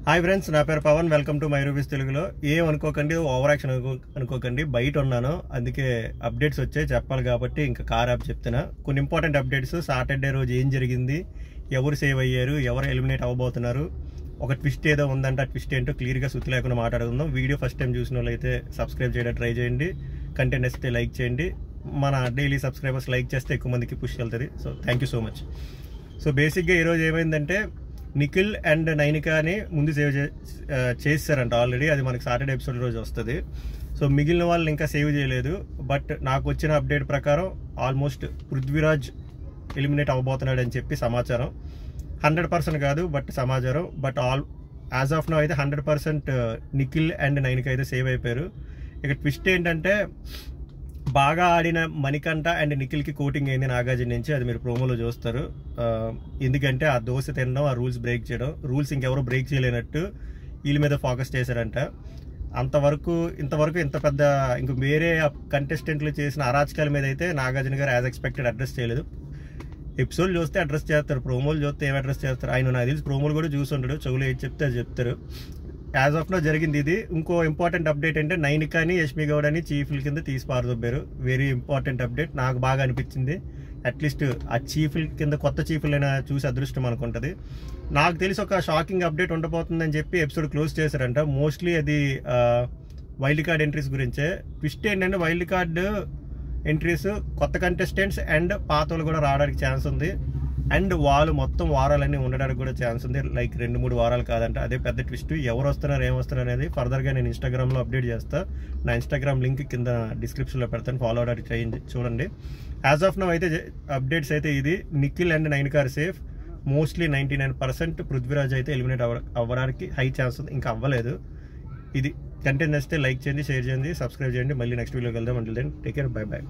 Hi friends, నా పేరు Pavan. Welcome to my rupees తెలుగులో. ఏమనుకోకండి, ఓవర్ యాక్షన్ అనుకోకండి. బయట ఉన్నాను, అందుకే అప్డేట్స్ వచ్చాయి చెప్పాలి కాబట్టి ఇంకా కార్ యాప్ చెప్తున్నా. కొన్ని ఇంపార్టెంట్ అప్డేట్స్. సాటర్డే రోజు ఏం జరిగింది, ఎవరు సేవ్ అయ్యారు, ఎవరు ఎలిమినేట్ అవ్వబోతున్నారు, ఒక ట్విస్ట్ ఏదో ఉందంటే ఆ ట్విస్ట్ ఏంటో క్లియర్గా సుత్తి లేకుండా మాట్లాడుకుందాం. వీడియో ఫస్ట్ టైం చూసిన వాళ్ళు అయితే సబ్స్క్రైబ్ చేయడానికి ట్రై చేయండి. కంటెంట్ వస్తే లైక్ చేయండి. మన డైలీ సబ్స్క్రైబర్స్ లైక్ చేస్తే ఎక్కువ మందికి పుష్ వెళ్తుంది. So thank you so much. So బేసిక్గా ఈరోజు ఏమైందంటే, నిఖిల్ అండ్ నైనికాని ముందు సేవ్ చేస్తారంట ఆల్రెడీ. అది మనకి సాటర్డే ఎపిసోడ్ రోజు వస్తుంది. సో మిగిలిన వాళ్ళని ఇంకా సేవ్ చేయలేదు. బట్ నాకు వచ్చిన అప్డేట్ ప్రకారం ఆల్మోస్ట్ పృథ్వీరాజ్ ఎలిమినేట్ అవ్వబోతున్నాడు అని చెప్పి సమాచారం. 100% కాదు, బట్ సమాచారం. బట్ యాజ్ ఆఫ్ నౌ అయితే 100% నిఖిల్ అండ్ నైనిక అయితే సేవ్ అయిపోయారు. ఇక ట్విస్ట్ ఏంటంటే, బాగా ఆడిన మణికంఠ అండ్ నిఖిల్కి కోటింగ్ అయింది నాగార్జున నుంచి. అది మీరు ప్రోమోలో చూస్తారు. ఎందుకంటే ఆ దోశ తినడం, ఆ రూల్స్ బ్రేక్ చేయడం, రూల్స్ ఇంకెవరో బ్రేక్ చేయలేనట్టు వీళ్ళ మీద ఫోకస్ చేశారంట. ఇంతవరకు ఇంత పెద్ద ఇంక వేరే కంటెస్టెంట్లు చేసిన అరాచకాల మీద అయితే నాగార్జున గారు యాజ్ ఎక్స్పెక్టెడ్ అడ్రస్ చేయలేదు. ఎపిసోడ్ చూస్తే అడ్రస్ చేస్తారు, ప్రోమోలు చూస్తే ఏం అడ్రస్ చేస్తారు. ఆయన నాకు తెలిసి ప్రోమోలు కూడా చూస్తుంటాడు, చెవులు ఏది చెప్తే అది చెప్తారు. యాజ్ ఆఫ్ నో జరిగింది ఇది. ఇంకో ఇంపార్టెంట్ అప్డేట్ అంటే, నైనికాని యష్మి గౌడని చీఫ్ల కింద తీసి పారదొబ్బారు. వెరీ ఇంపార్టెంట్ అప్డేట్, నాకు బాగా అనిపించింది. అట్లీస్ట్ ఆ చీఫ్ల కింద కొత్త చీఫ్లైనా చూసి అదృష్టం అనుకుంటుంది. నాకు తెలిసి ఒక షాకింగ్ అప్డేట్ ఉండబోతుందని చెప్పి ఎపిసోడ్ క్లోజ్ చేశారంట. మోస్ట్లీ అది వైల్డ్ కార్డ్ ఎంట్రీస్ గురించే. ట్విస్ట్ ఏంటంటే, వైల్డ్ కార్డ్ ఎంట్రీస్ కొత్త కంటెస్టెంట్స్ అండ్ పాత వాళ్ళు కూడా రావడానికి ఛాన్స్ ఉంది. అండ్ వాళ్ళు మొత్తం వారాలన్నీ ఉండడానికి కూడా ఛాన్స్ ఉంది. లైక్ 2-3 వారాలు కాదంట. అదే పెద్ద ట్విస్ట్. ఎవరు వస్తున్నారు, ఏమొస్తున్నారు అనేది ఫర్దర్గా నేను ఇన్స్టాగ్రామ్లో అప్డేట్ చేస్తాను. నా ఇన్స్టాగ్రామ్ లింక్ కింద డిస్క్రిప్షన్లో పెడతాను, ఫాలో అవడానికి చేయండి, చూడండి. యాజ్ ఆఫ్ నౌ అయితే అప్డేట్స్ అయితే ఇది. Nikhil and Nainika safe. Mostly 99% Prithviraj అయితే ఎలిమినేట్ అవ్వడానికి హై ఛాన్స్ ఉంది. ఇంకా అవ్వలేదు. ఇది కంటెంట్ నచ్చితే లైక్ చేయండి, షేర్ చేయండి, సబ్స్క్రైబ్ చేయండి. మళ్ళీ నెక్స్ట్ వీడియోకి వెళ్దాం. అంటే then take care, bye by.